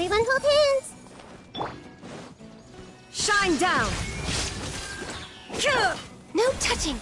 Everyone hold hands! Shine down! No touching!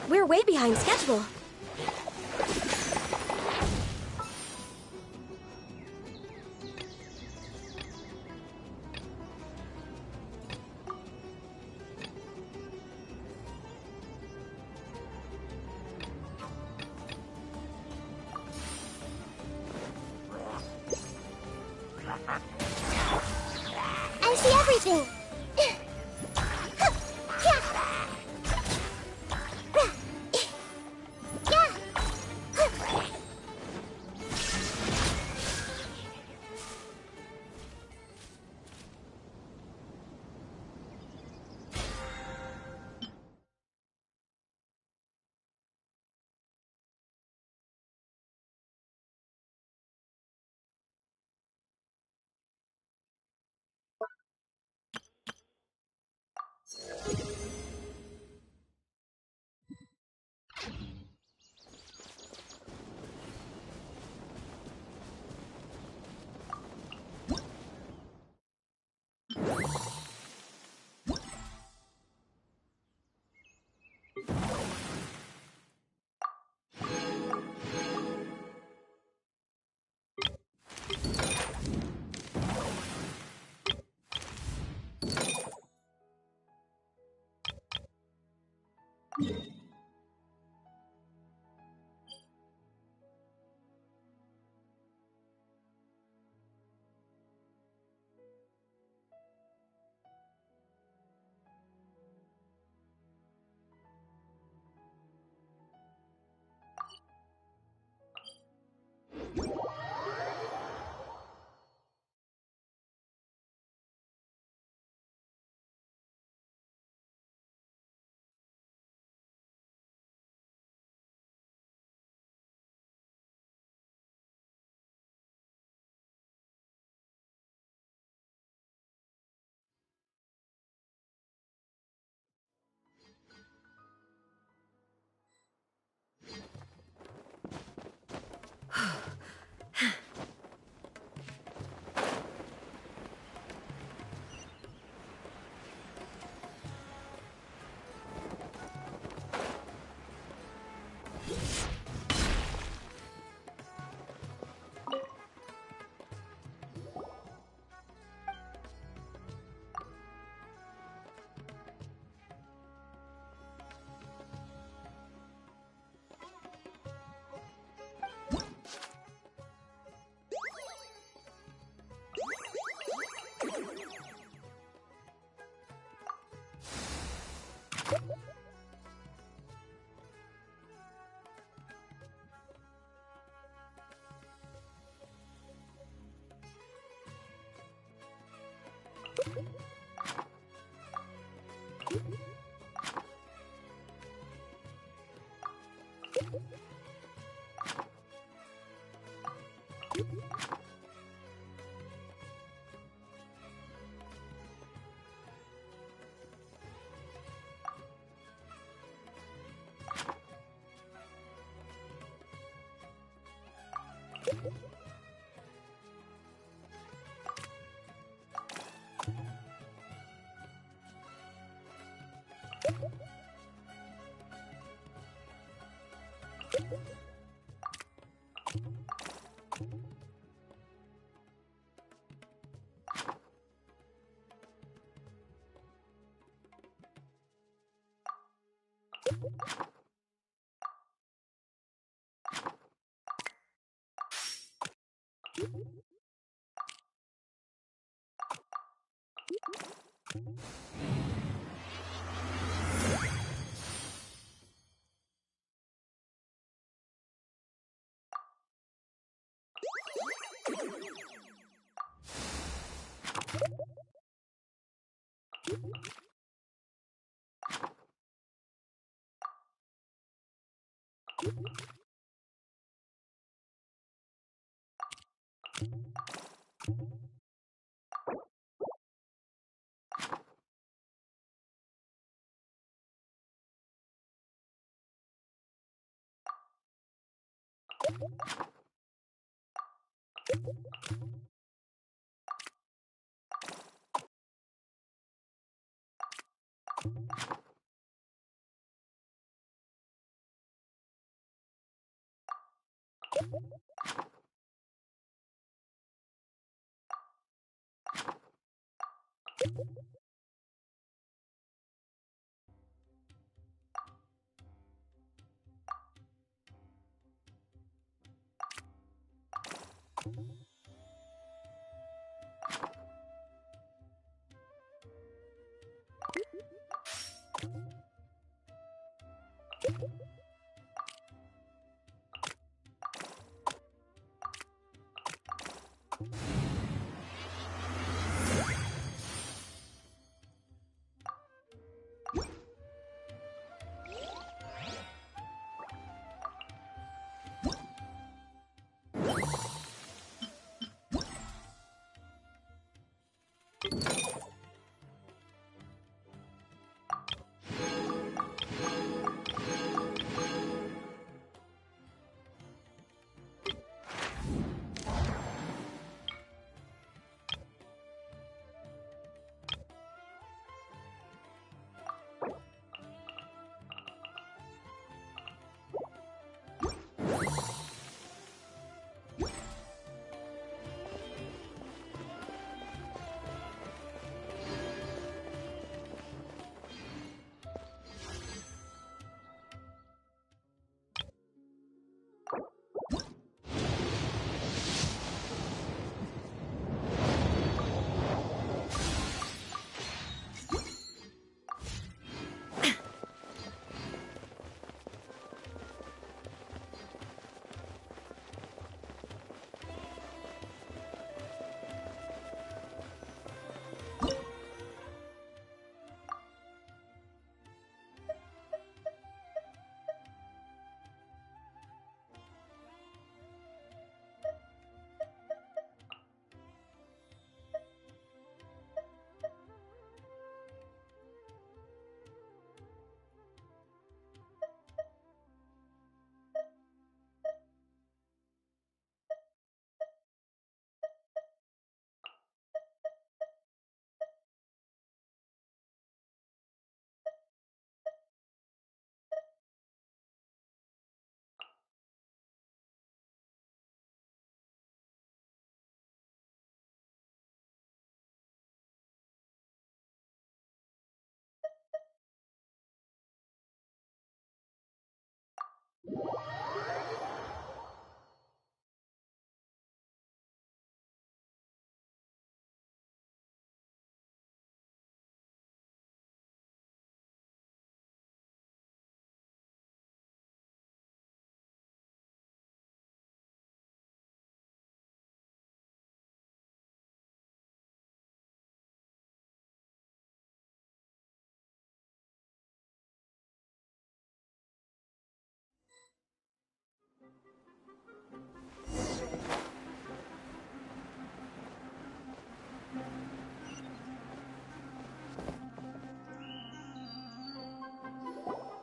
We're way behind schedule. I see everything!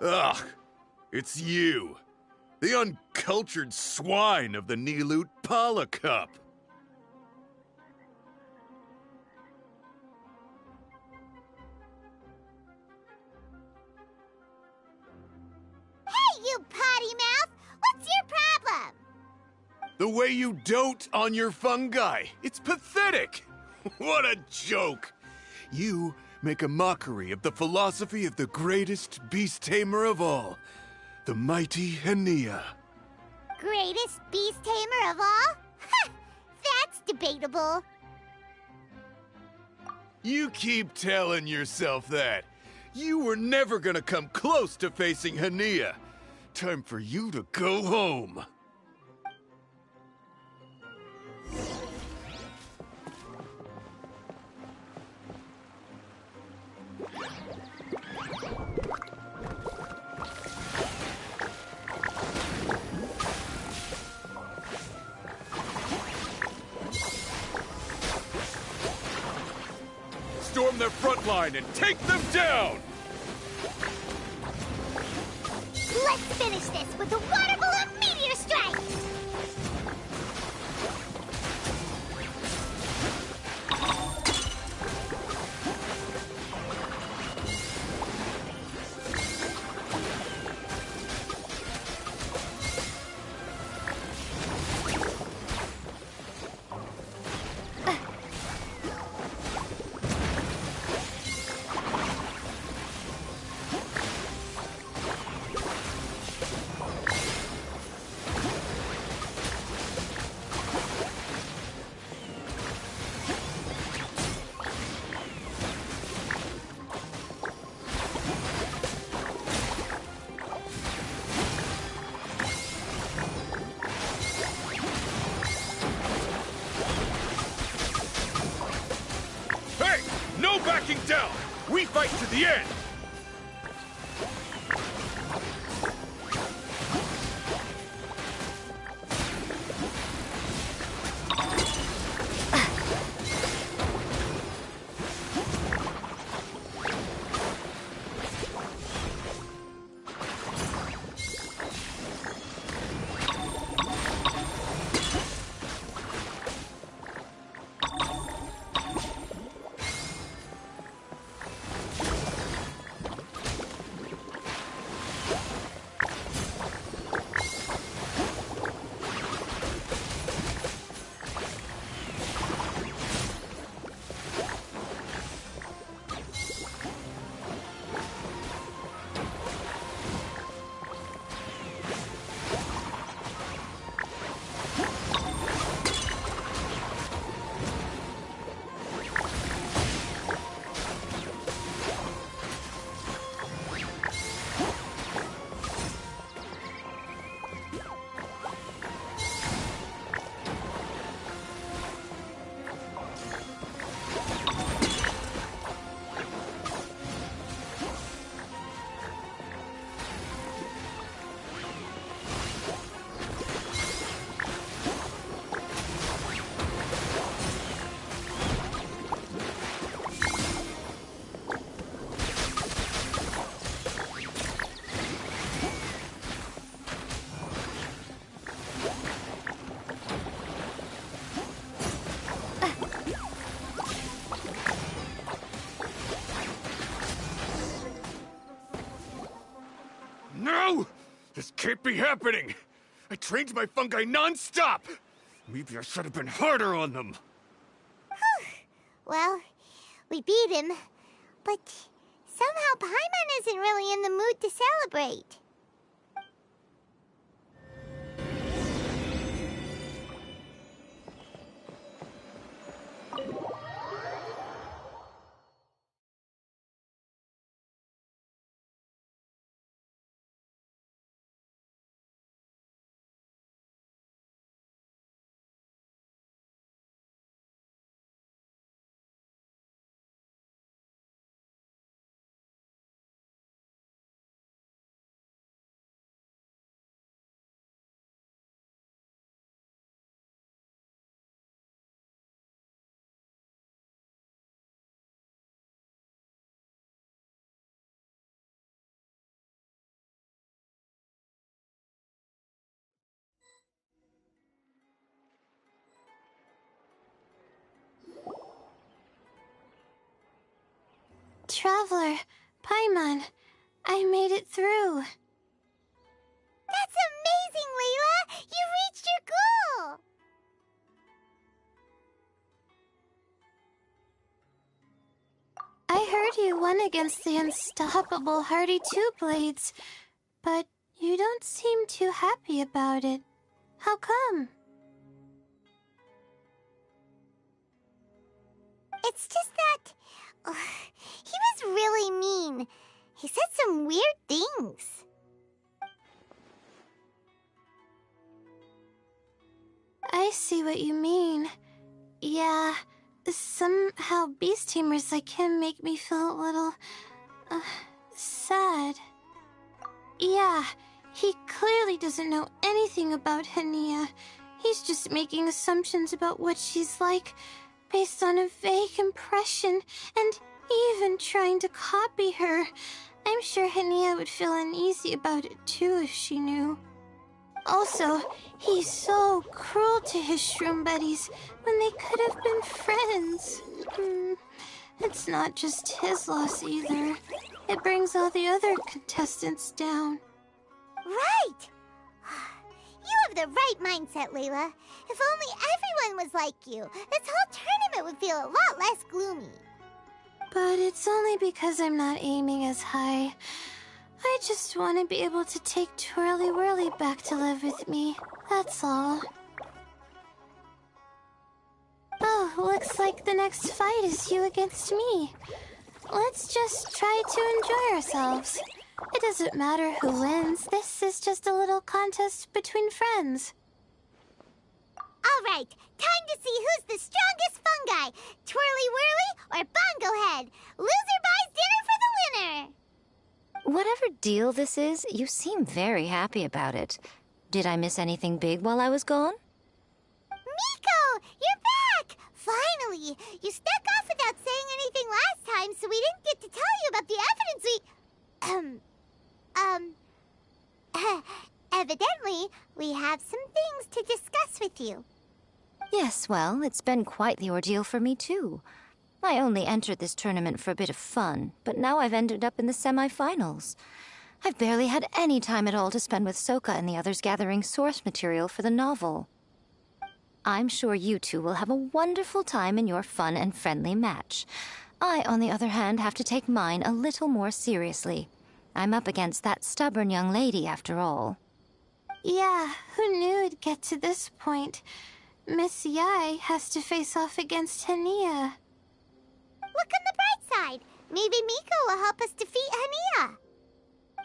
Ugh, it's you. The uncultured swine of the Nilut Pala Cup. Hey, you potty mouth! What's your problem? The way you dote on your fungi. It's pathetic. What a joke. You make a mockery of the philosophy of the greatest beast tamer of all, the mighty Hania. Greatest beast tamer of all? Ha! That's debatable. You keep telling yourself that. You were never gonna come close to facing Hania. Time for you to go home. Storm their front line and take them down! Let's finish this with a water balloon meteor strike! No backing down! We fight to the end! No! This can't be happening! I trained my fungi non-stop! Maybe I should have been harder on them! Well, we beat him, but somehow Paimon isn't really in the mood to celebrate. Traveler, Paimon, I made it through. That's amazing, Layla! You reached your goal! I heard you won against the unstoppable Hardy Two Blades, but you don't seem too happy about it. How come? It's just that... he was really mean. He said some weird things. I see what you mean. Yeah, somehow Beast Tamers like him make me feel a little... sad. Yeah, he clearly doesn't know anything about Hania. He's just making assumptions about what she's like, based on a vague impression, and even trying to copy her. I'm sure Hania would feel uneasy about it too if she knew. Also, he's so cruel to his shroom buddies when they could have been friends. It's not just his loss either. It brings all the other contestants down. Right! You have the right mindset, Layla. If only everyone was like you, this whole tournament would feel a lot less gloomy. But it's only because I'm not aiming as high. I just want to be able to take Twirly Whirly back to live with me. That's all. Oh, looks like the next fight is you against me. Let's just try to enjoy ourselves. It doesn't matter who wins. This is just a little contest between friends. All right, time to see who's the strongest fungi, Twirly Whirly or Bongo Head. Loser buys dinner for the winner. Whatever deal this is, you seem very happy about it. Did I miss anything big while I was gone? Miko, you're back! Finally! You snuck off without saying anything last time, so we didn't get to tell you about the evidence evidently, we have some things to discuss with you. Yes, well, it's been quite the ordeal for me too. I only entered this tournament for a bit of fun, but now I've ended up in the semi-finals. I've barely had any time at all to spend with Soka and the others gathering source material for the novel. I'm sure you two will have a wonderful time in your fun and friendly match. I, on the other hand, have to take mine a little more seriously. I'm up against that stubborn young lady, after all. Yeah, who knew it'd get to this point? Miss Yai has to face off against Hania. Look on the bright side. Maybe Miko will help us defeat Hania.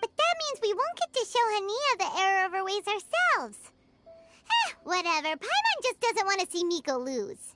But that means we won't get to show Hania the error of her ways ourselves. Whatever. Paimon just doesn't want to see Miko lose.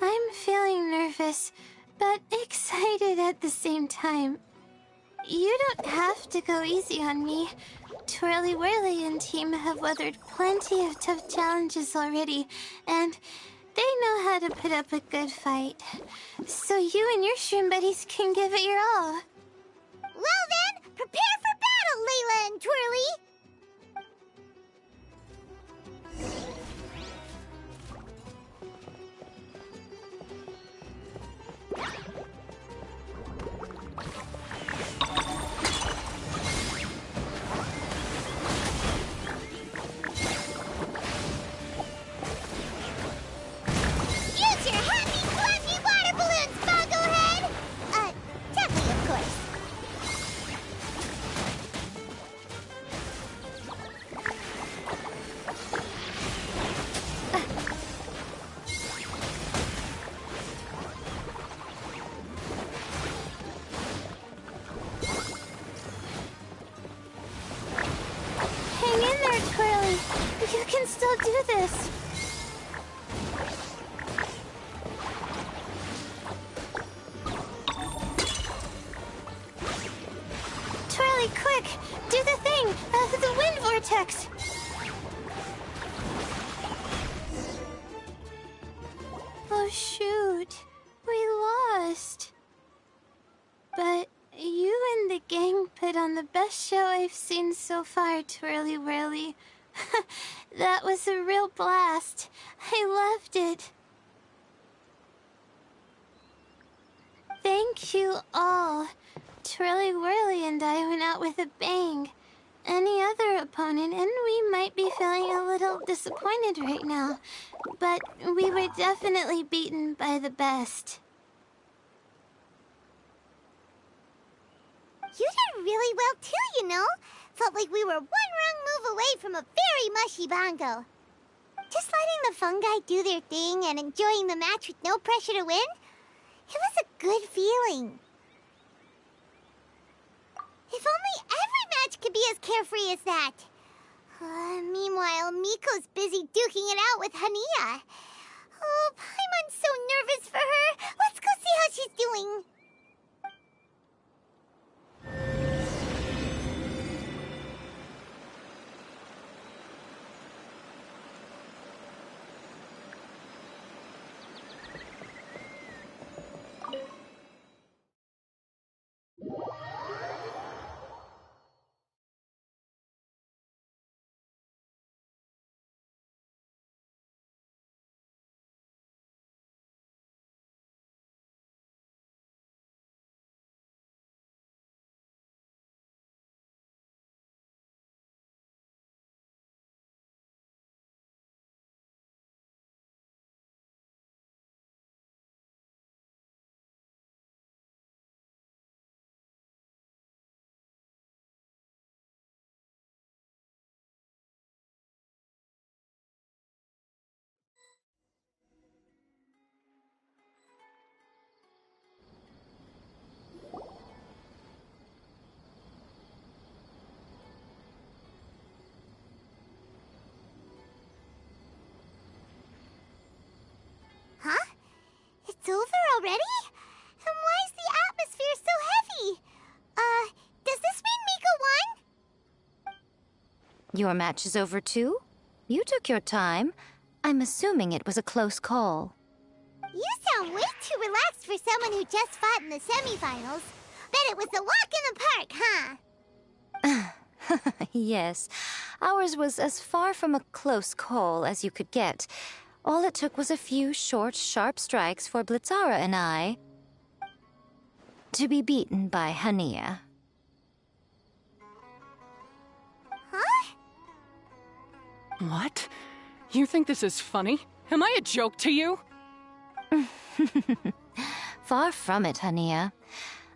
I'm feeling nervous, but excited at the same time. You don't have to go easy on me. Twirly Whirly and team have weathered plenty of tough challenges already, and they know how to put up a good fight. So you and your shroom buddies can give it your all. Well then, prepare for battle, Layla and Twirly! Use your happy, fluffy water balloons, Boglehead! Gently, of course. Hang in there, Twirly. You can still do this. Twirly, quick! Do the thing! The wind vortex! Oh, shoot. We lost. But you and the gang put on the best show I've seen so far, Twirly Whirly. That was a real blast. I loved it. Thank you all. Twirly Whirly and I went out with a bang. Any other opponent, and we might be feeling a little disappointed right now, but we were definitely beaten by the best. You did really well too, you know. Felt like we were one wrong move away from a very mushy bongo. Just letting the fungi do their thing and enjoying the match with no pressure to win, it was a good feeling. If only every match could be as carefree as that. Meanwhile, Miko's busy duking it out with Hania. Oh, Paimon's so nervous for her. Let's go see how she's doing. Huh? It's over already? And why is the atmosphere so heavy? Does this mean Miko won? Your match is over too? You took your time. I'm assuming it was a close call. You sound way too relaxed for someone who just fought in the semifinals. Bet it was a walk in the park, huh? Yes, ours was as far from a close call as you could get. All it took was a few short, sharp strikes for Blitzara and I to be beaten by Hania. Huh? What? You think this is funny? Am I a joke to you? Far from it, Hania.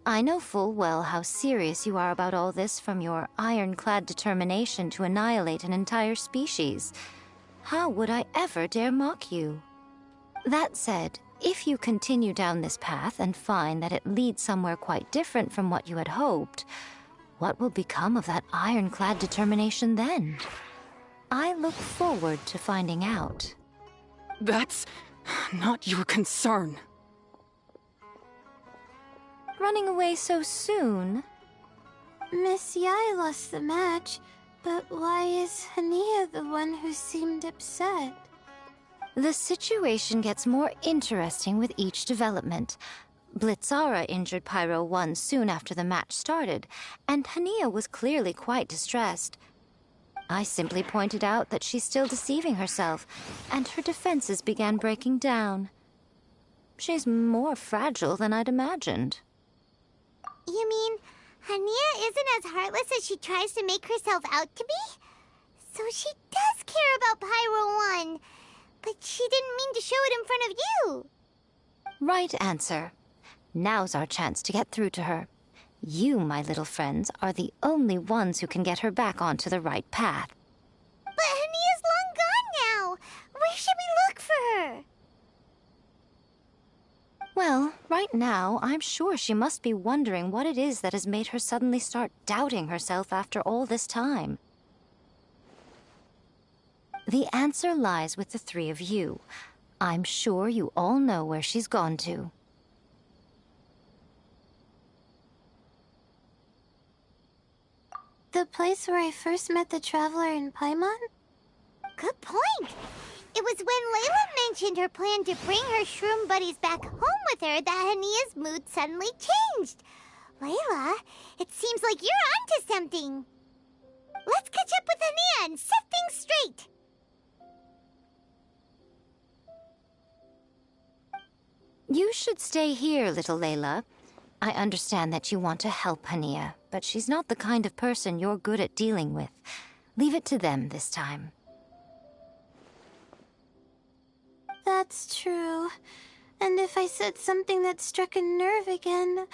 I know full well how serious you are about all this from your ironclad determination to annihilate an entire species. How would I ever dare mock you? That said, if you continue down this path and find that it leads somewhere quite different from what you had hoped, what will become of that ironclad determination then? I look forward to finding out. That's not your concern. Running away so soon? Miss Yai lost the match, but why is Hania the one who seemed upset? The situation gets more interesting with each development. Blitzara injured Pyro 1 soon after the match started, and Hania was clearly quite distressed. I simply pointed out that she's still deceiving herself, and her defenses began breaking down. She's more fragile than I'd imagined. You mean Hania isn't as heartless as she tries to make herself out to be? So she does care about Pyro 1, but she didn't mean to show it in front of you. Right answer. Now's our chance to get through to her. You, my little friends, are the only ones who can get her back onto the right path. But Hania's long gone now. Where should we look for her? Well, right now, I'm sure she must be wondering what it is that has made her suddenly start doubting herself after all this time. The answer lies with the three of you. I'm sure you all know where she's gone to. The place where I first met the Traveler in Paimon? Good point. It was when Layla mentioned her plan to bring her shroom buddies back home with her that Hania's mood suddenly changed. Layla, it seems like you're onto something. Let's catch up with Hania and set things straight. You should stay here, little Layla. I understand that you want to help Hania, but she's not the kind of person you're good at dealing with. Leave it to them this time. That's true. And if I said something that struck a nerve again,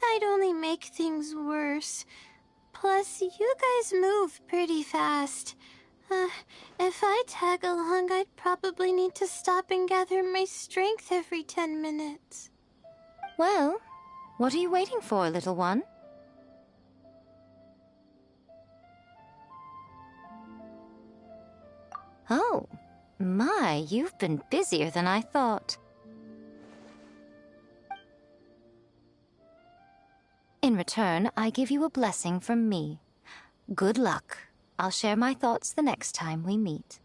I'd only make things worse. Plus, you guys move pretty fast. If I tag along, I'd probably need to stop and gather my strength every 10 minutes. Well, what are you waiting for, little one? Oh, my, you've been busier than I thought. In return, I give you a blessing from me. Good luck. I'll share my thoughts the next time we meet.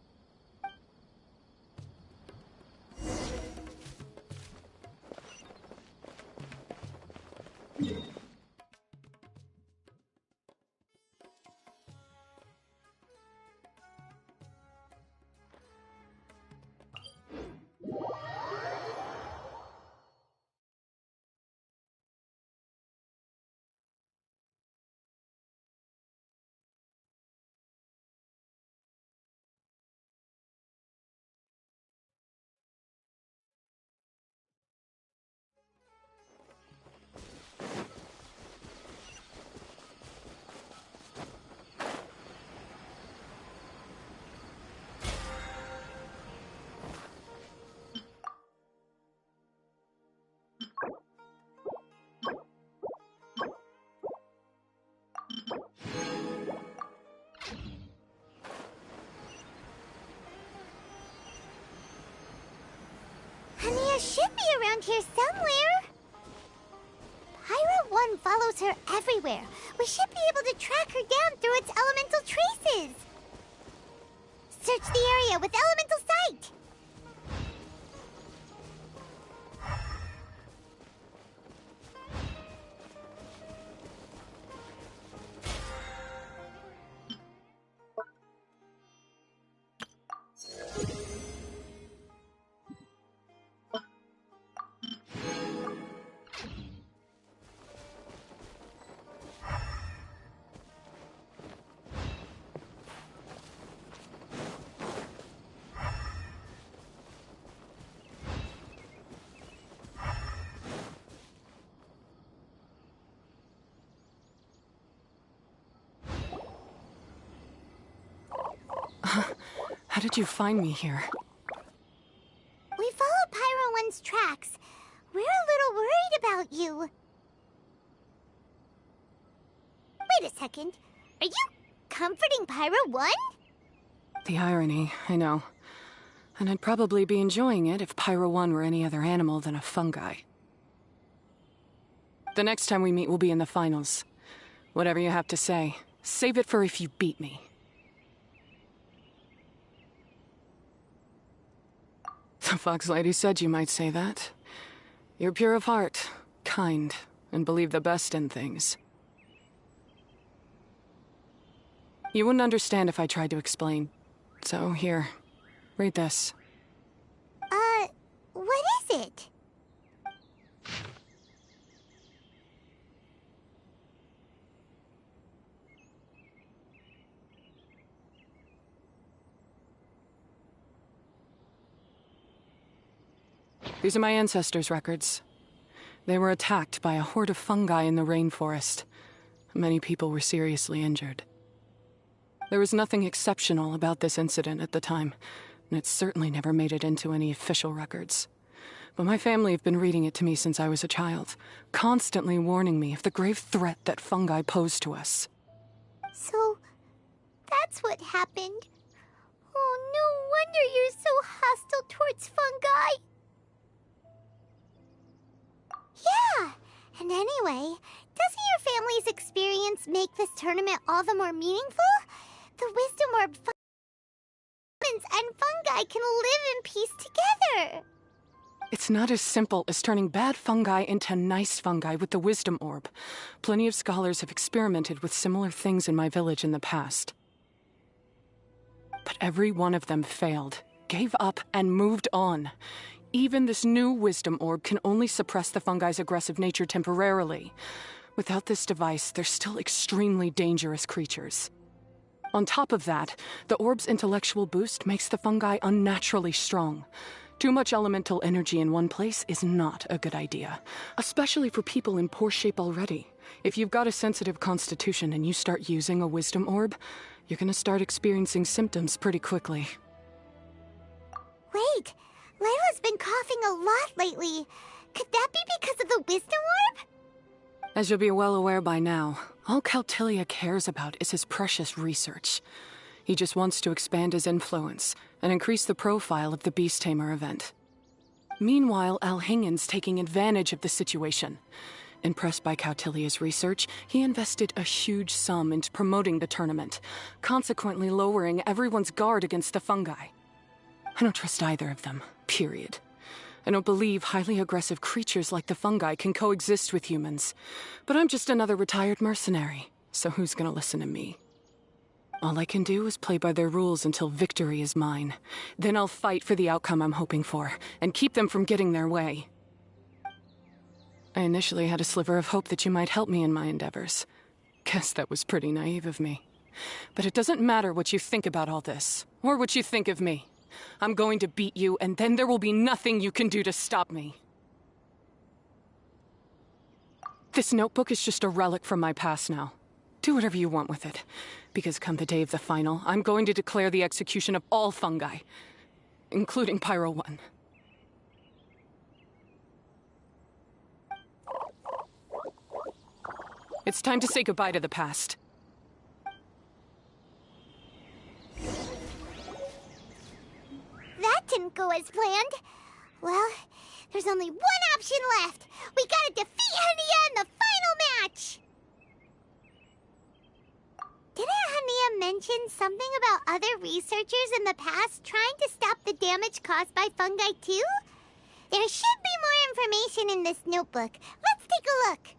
Hania should be around here somewhere. Pyro 1 follows her everywhere. We should be able to track her down through its elemental traces. Search the area with elemental sight. How did you find me here? We followed Pyro 1's tracks. We're a little worried about you. Wait a second. Are you comforting Pyro 1? The irony, I know. And I'd probably be enjoying it if Pyro 1 were any other animal than a fungi. The next time we meet will be in the finals. Whatever you have to say, save it for if you beat me. The Fox Lady said you might say that. You're pure of heart, kind, and believe the best in things. You wouldn't understand if I tried to explain. So here, read this. What is it? These are my ancestors' records. They were attacked by a horde of fungi in the rainforest. Many people were seriously injured. There was nothing exceptional about this incident at the time, and it certainly never made it into any official records. But my family have been reading it to me since I was a child, constantly warning me of the grave threat that fungi pose to us. So, that's what happened. Oh, no wonder you're so hostile towards fungi. Yeah, and anyway, doesn't your family's experience make this tournament all the more meaningful? The Wisdom Orb humans and fungi can live in peace together. It's not as simple as turning bad fungi into nice fungi with the Wisdom Orb. Plenty of scholars have experimented with similar things in my village in the past. But every one of them failed, gave up, and moved on. Even this new Wisdom Orb can only suppress the fungi's aggressive nature temporarily. Without this device, they're still extremely dangerous creatures. On top of that, the orb's intellectual boost makes the fungi unnaturally strong. Too much elemental energy in one place is not a good idea, especially for people in poor shape already. If you've got a sensitive constitution and you start using a Wisdom Orb, you're gonna start experiencing symptoms pretty quickly. Wait, Layla's been coughing a lot lately. Could that be because of the Wisdom Orb? As you'll be well aware by now, all Caltilia cares about is his precious research. He just wants to expand his influence and increase the profile of the Beast Tamer event. Meanwhile, Alhingen's taking advantage of the situation. Impressed by Cautilia's research, he invested a huge sum into promoting the tournament, consequently lowering everyone's guard against the fungi. I don't trust either of them, period. I don't believe highly aggressive creatures like the fungi can coexist with humans. But I'm just another retired mercenary, so who's gonna listen to me? All I can do is play by their rules until victory is mine. Then I'll fight for the outcome I'm hoping for, and keep them from getting their way. I initially had a sliver of hope that you might help me in my endeavors. Guess that was pretty naive of me. But it doesn't matter what you think about all this, or what you think of me. I'm going to beat you, and then there will be nothing you can do to stop me. This notebook is just a relic from my past now. Do whatever you want with it, because come the day of the final, I'm going to declare the execution of all fungi, including Pyro 1. It's time to say goodbye to the past. That didn't go as planned. Well, there's only one option left. We gotta defeat Hania in the final match! Didn't Hania mention something about other researchers in the past trying to stop the damage caused by fungi too? There should be more information in this notebook. Let's take a look.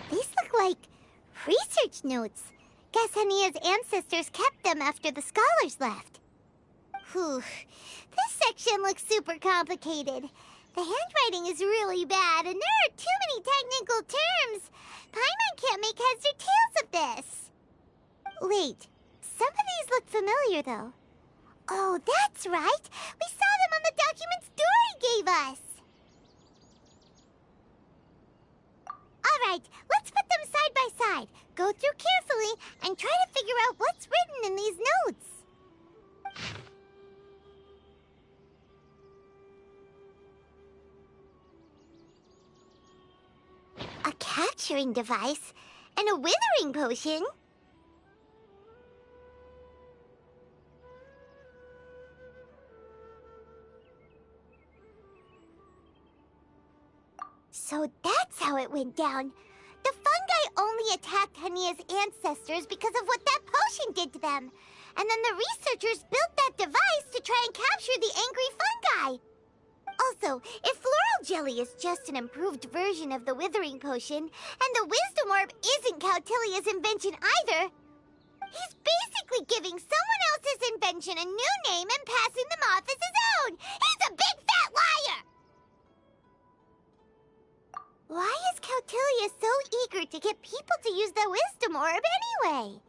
These look like research notes. Guess Hania's ancestors kept them after the scholars left. Whew. This section looks super complicated. The handwriting is really bad, and there are too many technical terms. Paimon can't make heads or tails of this. Wait, some of these look familiar, though. Oh, that's right. We saw them on the documents Dory gave us. All right, let's put them side by side, go through carefully, and try to figure out what's written in these notes. A capturing device and a withering potion. So that's how it went down. The fungi only attacked Hania's ancestors because of what that potion did to them. And then the researchers built that device to try and capture the angry fungi. Also, if floral jelly is just an improved version of the withering potion, and the wisdom orb isn't Cautilia's invention either, he's basically giving someone else's invention a new name and passing them off as his own. He's a big fat liar! Why is Cautilia so eager to get people to use the wisdom orb anyway?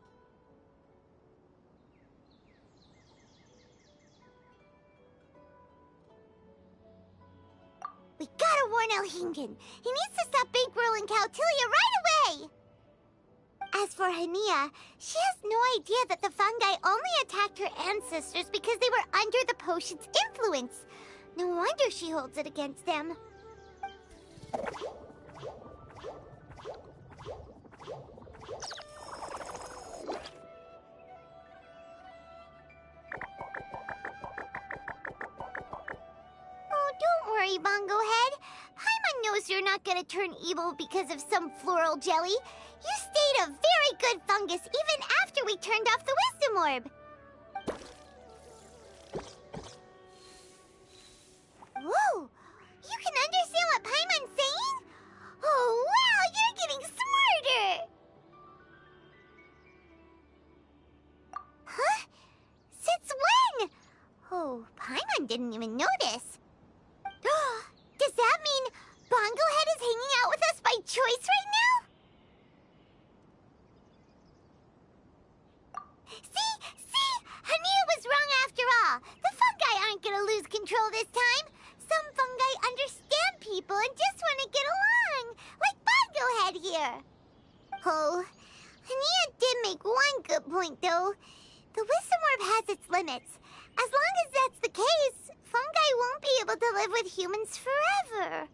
We gotta warn Elhingen. He needs to stop bankrolling Cautilia right away! As for Hania, she has no idea that the fungi only attacked her ancestors because they were under the potion's influence. No wonder she holds it against them. Don't worry, Bongo Head. Paimon knows you're not gonna turn evil because of some floral jelly. You stayed a very good fungus even after we turned off the wisdom orb. Whoa! You can understand what Paimon's saying? Oh, wow! You're getting smarter! Huh? Since when? Oh, Paimon didn't even notice. Does that mean Bongo Head is hanging out with us by choice right now? See? Hania was wrong after all. The fungi aren't gonna lose control this time. Some fungi understand people and just want to get along, like Bongo Head here. Oh, Hania did make one good point, though. The wisdom orb has its limits. As long as that's the case, fungi won't be able to live with humans forever.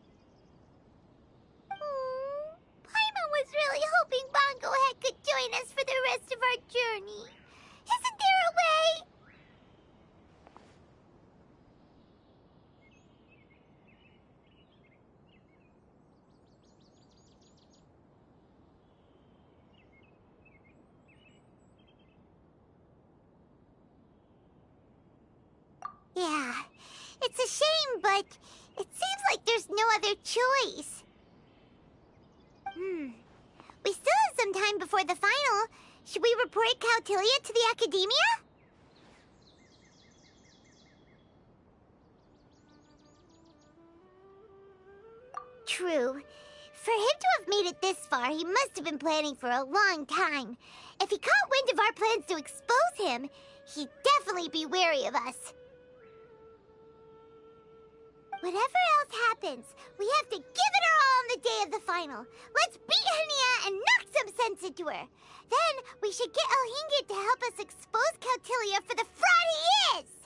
Paimon was really hoping Bongo Head could join us for the rest of our journey. Isn't there a way? Yeah, it's a shame, but it seems like there's no other choice. We still have some time before the final. Should we report Cautilia to the Academia? True. For him to have made it this far, he must have been planning for a long time. If he caught wind of our plans to expose him, he'd definitely be wary of us. Whatever else happens, we have to give it our all on the day of the final. Let's beat Hania and knock some sense into her. Then we should get Elhingen to help us expose Cautilia for the fraud he is!